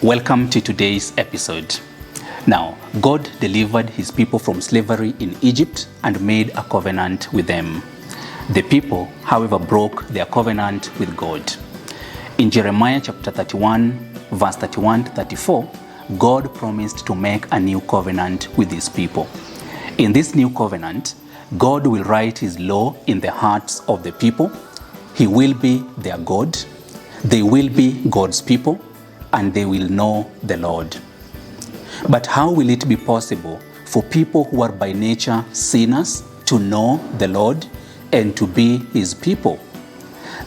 Welcome to today's episode. Now, God delivered his people from slavery in Egypt and made a covenant with them. The people, however, broke their covenant with God. In Jeremiah chapter 31, verse 31 to 34, God promised to make a new covenant with his people. In this new covenant, God will write his law in the hearts of the people. He will be their God. They will be God's people, and they will know the Lord. But how will it be possible for people who are by nature sinners to know the Lord and to be his people?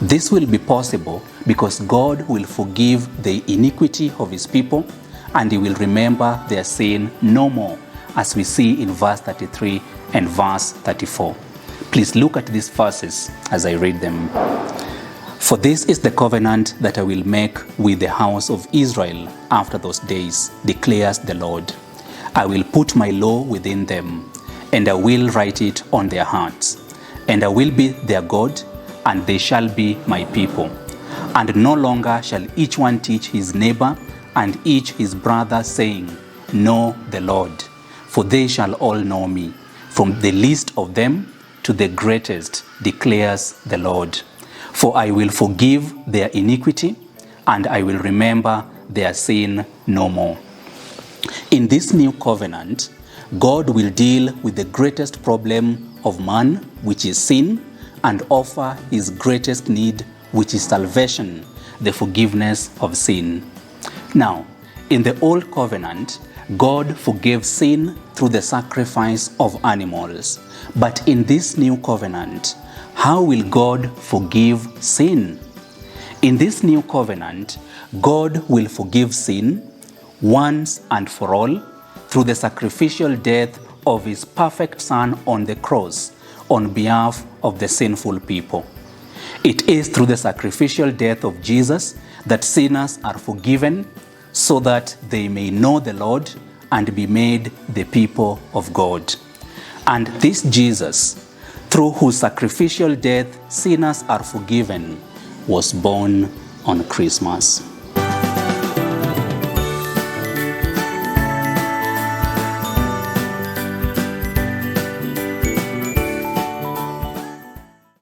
This will be possible because God will forgive the iniquity of his people, and he will remember their sin no more, as we see in verse 33 and verse 34. Please look at these verses as I read them. For this is the covenant that I will make with the house of Israel after those days, declares the Lord. I will put my law within them, and I will write it on their hearts. And I will be their God, and they shall be my people. And no longer shall each one teach his neighbor and each his brother, saying, Know the Lord. For they shall all know me, from the least of them to the greatest, declares the Lord. For I will forgive their iniquity, and I will remember their sin no more. In this new covenant, God will deal with the greatest problem of man, which is sin, and offer his greatest need, which is salvation, the forgiveness of sin. Now, in the old covenant, God forgave sin through the sacrifice of animals. But in this new covenant, how will God forgive sin? In this new covenant, God will forgive sin once and for all through the sacrificial death of his perfect Son on the cross on behalf of the sinful people. It is through the sacrificial death of Jesus that sinners are forgiven, so that they may know the Lord and be made the people of God. And this Jesus, through whose sacrificial death sinners are forgiven, was born on Christmas.